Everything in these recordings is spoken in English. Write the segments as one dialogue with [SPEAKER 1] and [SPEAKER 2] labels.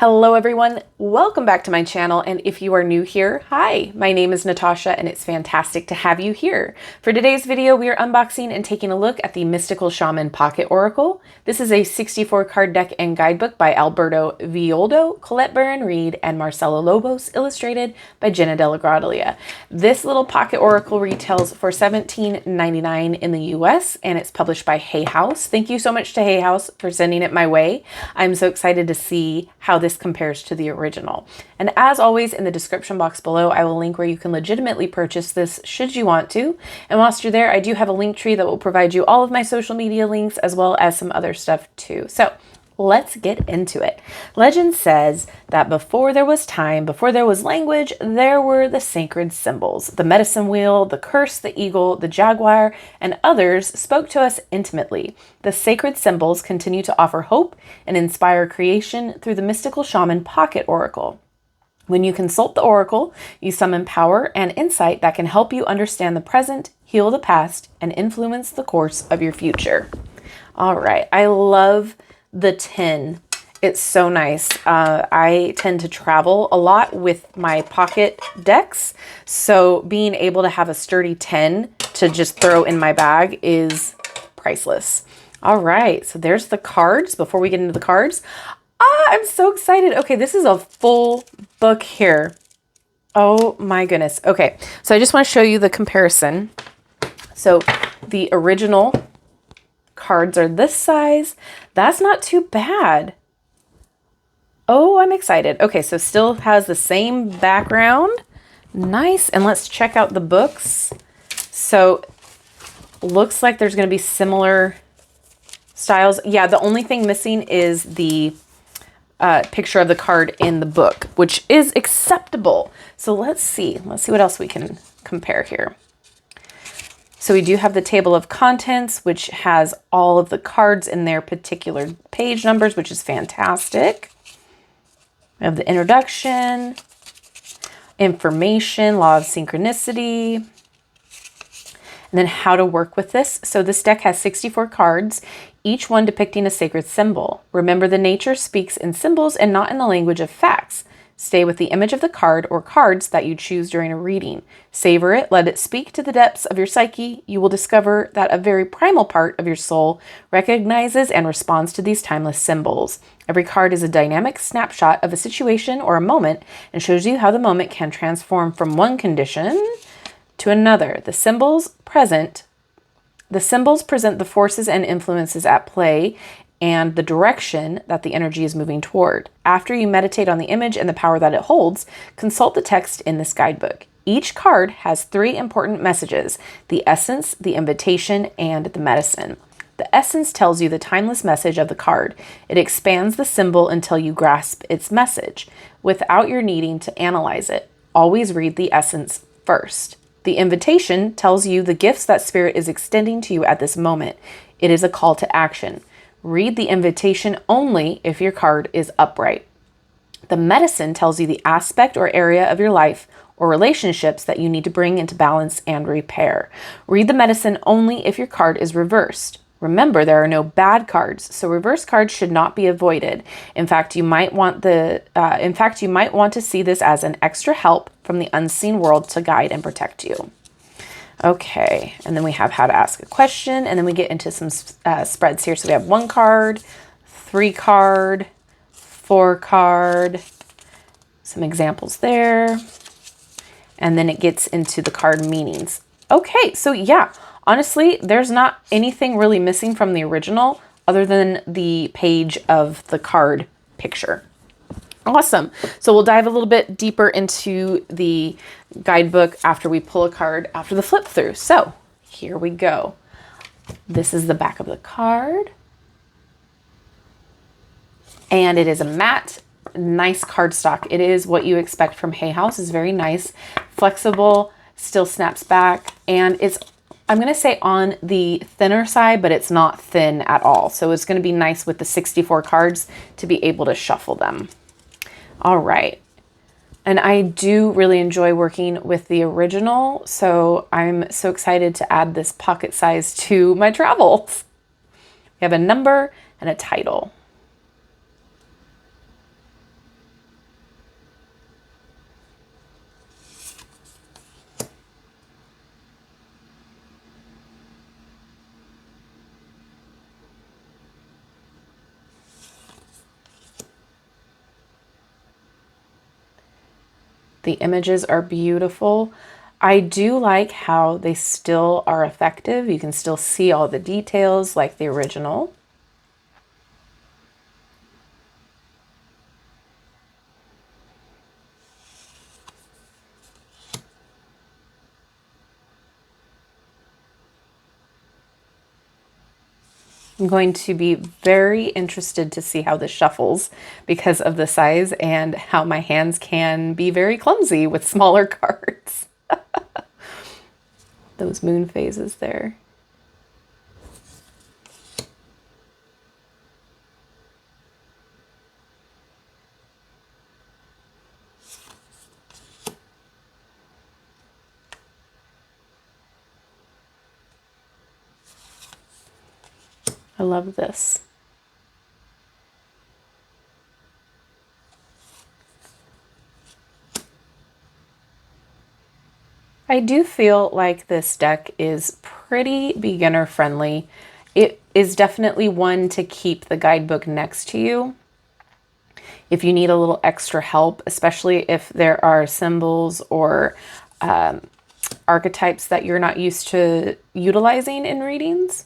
[SPEAKER 1] Hello everyone, welcome back to my channel, and if you are new here, hi, my name is Natasha and it's fantastic to have you here. For today's video, we are unboxing and taking a look at the Mysictcal Shaman Pocket Oracle. This is a 64 card deck and guidebook by Alberto Villoldo, Colette Baron-Reid, and Marcela Lobos, illustrated by Jena DellaGrottaglia. This little pocket oracle retails for $17.99 in the US and it's published by Hay House. Thank you so much to Hay House for sending it my way. I'm so excited to see how this compares to the original. And as always, in the description box below, I will link where you can legitimately purchase this should you want to. And whilst you're there, I do have a link tree that will provide you all of my social media links as well as some other stuff too. So let's get into it. Legend says that before there was time, before there was language, there were the sacred symbols. The medicine wheel, the curse, the eagle, the jaguar, and others spoke to us intimately. The sacred symbols continue to offer hope and inspire creation through the Mysictcal Shaman Pocket Oracle. When you consult the oracle, you summon power and insight that can help you understand the present, heal the past, and influence the course of your future. All right, I love the tin. It's so nice. I tend to travel a lot with my pocket decks, so being able to have a sturdy tin to just throw in my bag is priceless. All right, so there's the cards. Before we get into the cards, I'm so excited. Okay, this is a full book here. Oh my goodness. Okay, so I just want to show you the comparison. So the original cards are this size. That's not too bad. Oh, I'm excited. Okay, so still has the same background. Nice. And let's check out the books. So looks like there's going to be similar styles. Yeah, the only thing missing is the picture of the card in the book, which is acceptable. So let's see what else we can compare here. So we do have the table of contents, which has all of the cards in their particular page numbers, which is fantastic. We have the introduction, information, law of synchronicity, and then how to work with this. So this deck has 64 cards, each one depicting a sacred symbol. Remember, the nature speaks in symbols and not in the language of facts. Stay with the image of the card or cards that you choose during a reading. Savor it, let it speak to the depths of your psyche. You will discover that a very primal part of your soul recognizes and responds to these timeless symbols. Every card is a dynamic snapshot of a situation or a moment and shows you how the moment can transform from one condition to another. The symbols present the forces and influences at play and the direction that the energy is moving toward. After you meditate on the image and the power that it holds, consult the text in this guidebook. Each card has 3 important messages: the essence, the invitation, and the medicine. The essence tells you the timeless message of the card. It expands the symbol until you grasp its message, without your needing to analyze it. Always read the essence first. The invitation tells you the gifts that Spirit is extending to you at this moment. It is a call to action. Read the invitation only if your card is upright. The medicine tells you the aspect or area of your life or relationships that you need to bring into balance and repair. Read the medicine only if your card is reversed. Remember, there are no bad cards, so reverse cards should not be avoided. In fact, you might want to see this as an extra help from the unseen world to guide and protect you. Okay, and then we have how to ask a question, and then we get into some spreads here. So we have 1 card, 3 card, 4 card, some examples there, and then it gets into the card meanings. Okay, so yeah, honestly, there's not anything really missing from the original other than the page of the card picture. Awesome. So we'll dive a little bit deeper into the guidebook after we pull a card after the flip through. So here we go. This is the back of the card. And it is a matte, nice cardstock. It is what you expect from Hay House. It's very nice, flexible, still snaps back. And it's, I'm going to say, on the thinner side, but it's not thin at all. So it's going to be nice with the 64 cards to be able to shuffle them. All right. And I do really enjoy working with the original, so I'm so excited to add this pocket size to my travels. We have a number and a title. The images are beautiful. I do like how they still are effective. You can still see all the details like the original. I'm going to be very interested to see how this shuffles because of the size and how my hands can be very clumsy with smaller cards. Those moon phases there. I love this. I do feel like this deck is pretty beginner friendly. It is definitely one to keep the guidebook next to you if you need a little extra help, especially if there are symbols or archetypes that you're not used to utilizing in readings.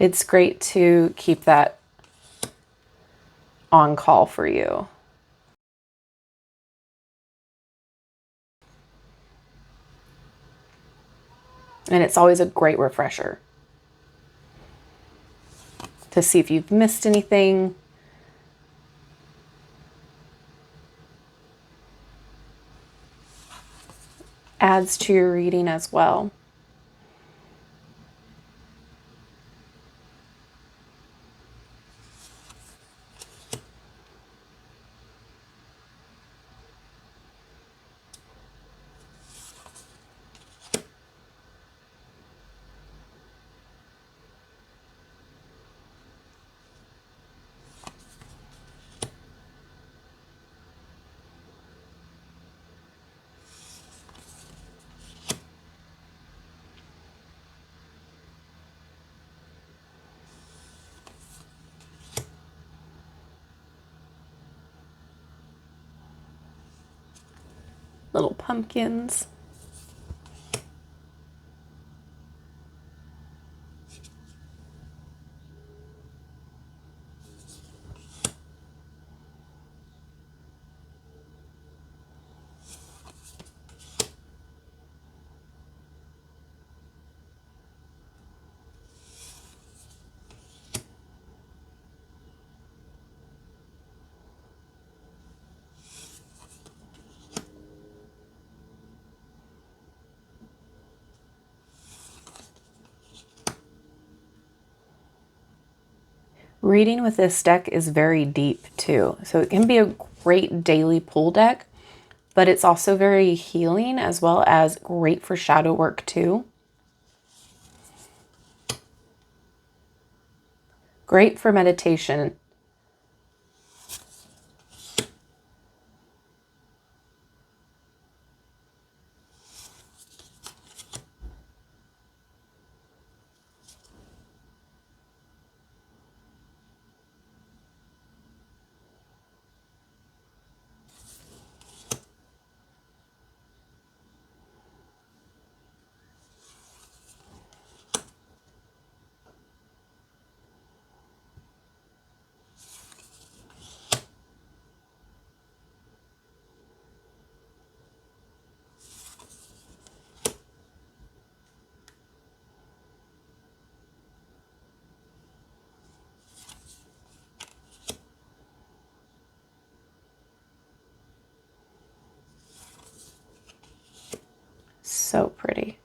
[SPEAKER 1] It's great to keep that on call for you. And it's always a great refresher to see if you've missed anything. Adds to your reading as well. Little pumpkins. Reading with this deck is very deep too. So it can be a great daily pull deck, but it's also very healing as well as great for shadow work too. Great for meditation. So pretty.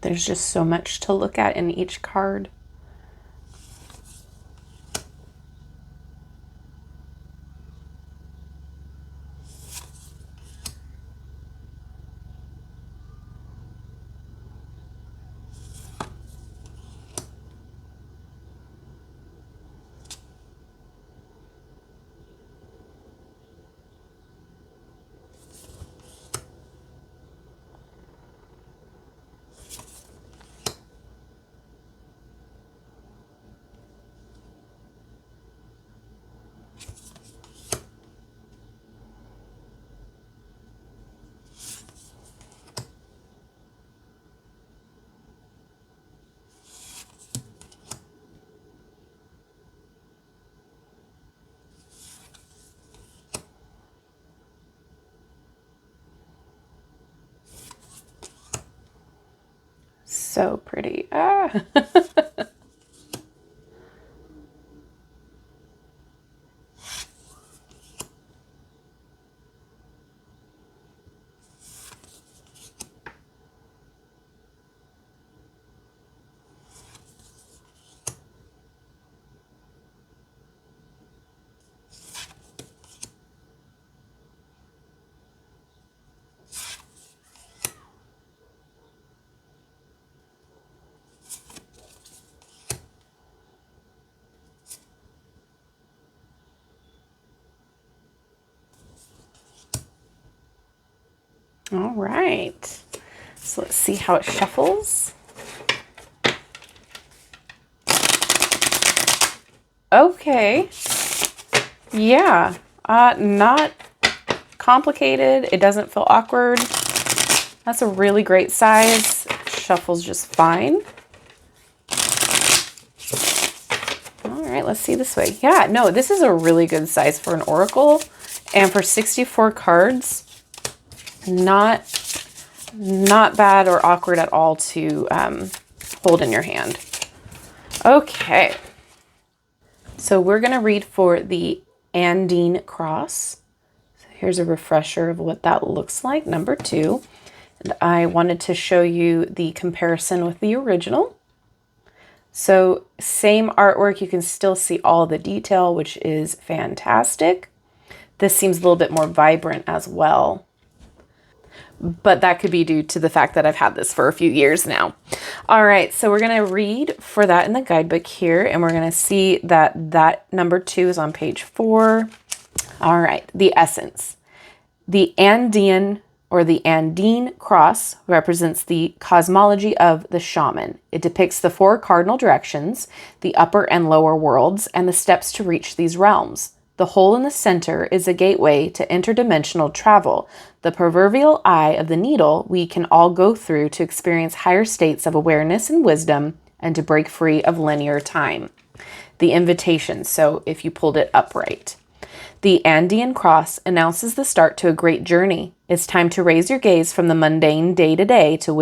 [SPEAKER 1] There's just so much to look at in each card. So pretty. Ah. All right, so let's see how it shuffles. Okay, yeah, not complicated. It doesn't feel awkward. That's a really great size. Shuffles just fine. All right, let's see this way. Yeah, no, this is a really good size for an oracle, and for 64 cards, not bad or awkward at all to hold in your hand. Okay, so we're gonna read for the Andine cross. So here's a refresher of what that looks like, number 2. And I wanted to show you the comparison with the original. So same artwork, you can still see all the detail, which is fantastic. This seems a little bit more vibrant as well, but that could be due to the fact that I've had this for a few years now. All right, so we're gonna read for that in the guidebook here, and we're gonna see that number 2 is on page 4. All right, the essence. The Andean or the Andine cross represents the cosmology of the shaman. It depicts the 4 cardinal directions, the upper and lower worlds, and the steps to reach these realms. The hole in the center is a gateway to interdimensional travel, the proverbial eye of the needle we can all go through to experience higher states of awareness and wisdom and to break free of linear time. The invitation, so if you pulled it upright. The Andean cross announces the start to a great journey. It's time to raise your gaze from the mundane day-to-day to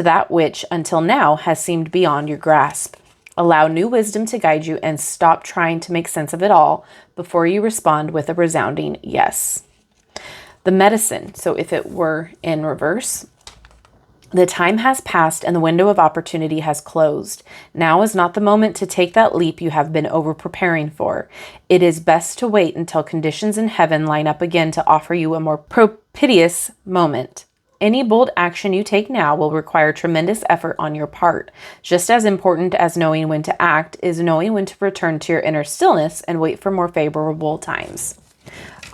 [SPEAKER 1] that which until now has seemed beyond your grasp. Allow new wisdom to guide you and stop trying to make sense of it all before you respond with a resounding yes. The medicine, so if it were in reverse, the time has passed and the window of opportunity has closed. Now is not the moment to take that leap you have been over-preparing for. It is best to wait until conditions in heaven line up again to offer you a more propitious moment. Any bold action you take now will require tremendous effort on your part. Just as important as knowing when to act is knowing when to return to your inner stillness and wait for more favorable times.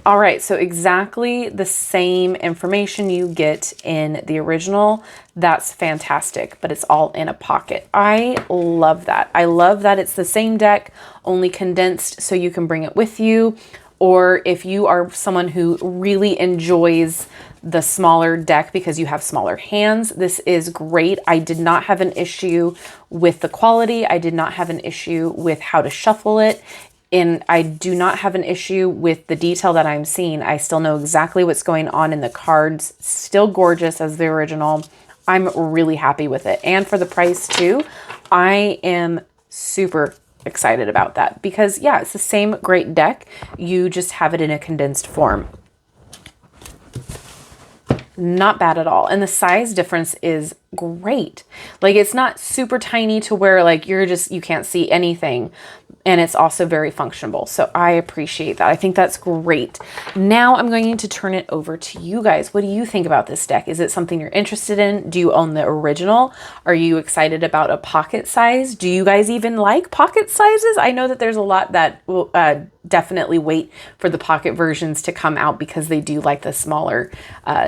[SPEAKER 1] All right, so exactly the same information you get in the original. That's fantastic, but it's all in a pocket. I love that. I love that it's the same deck, only condensed so you can bring it with you. Or if you are someone who really enjoys the smaller deck because you have smaller hands, this is great. I did not have an issue with the quality. I did not have an issue with how to shuffle it. And I do not have an issue with the detail that I'm seeing. I still know exactly what's going on in the cards. Still gorgeous as the original. I'm really happy with it. And for the price too, I am super excited about that because yeah, it's the same great deck. You just have it in a condensed form. not bad at all. And the size difference is great. Like, it's not super tiny to where like you can't see anything. And it's also very functional. So I appreciate that. I think that's great. Now I'm going to turn it over to you guys. What do you think about this deck? Is it something you're interested in? Do you own the original? Are you excited about a pocket size? Do you guys even like pocket sizes? I know that there's a lot that will definitely wait for the pocket versions to come out because they do like the smaller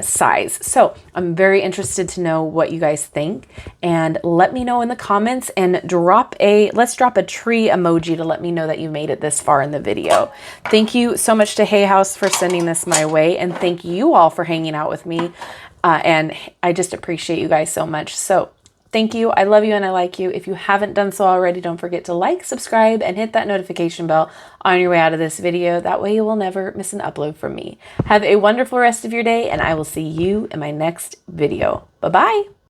[SPEAKER 1] size. So I'm very interested to know what you guys think, and let me know in the comments, and let's drop a tree emoji to let me know that you made it this far in the video. Thank you so much to Hay House for sending this my way, and thank you all for hanging out with me. And I just appreciate you guys so much. So thank you. I love you and I like you. If you haven't done so already, don't forget to like, subscribe, and hit that notification bell on your way out of this video. That way you will never miss an upload from me. Have a wonderful rest of your day, and I will see you in my next video. Bye-bye.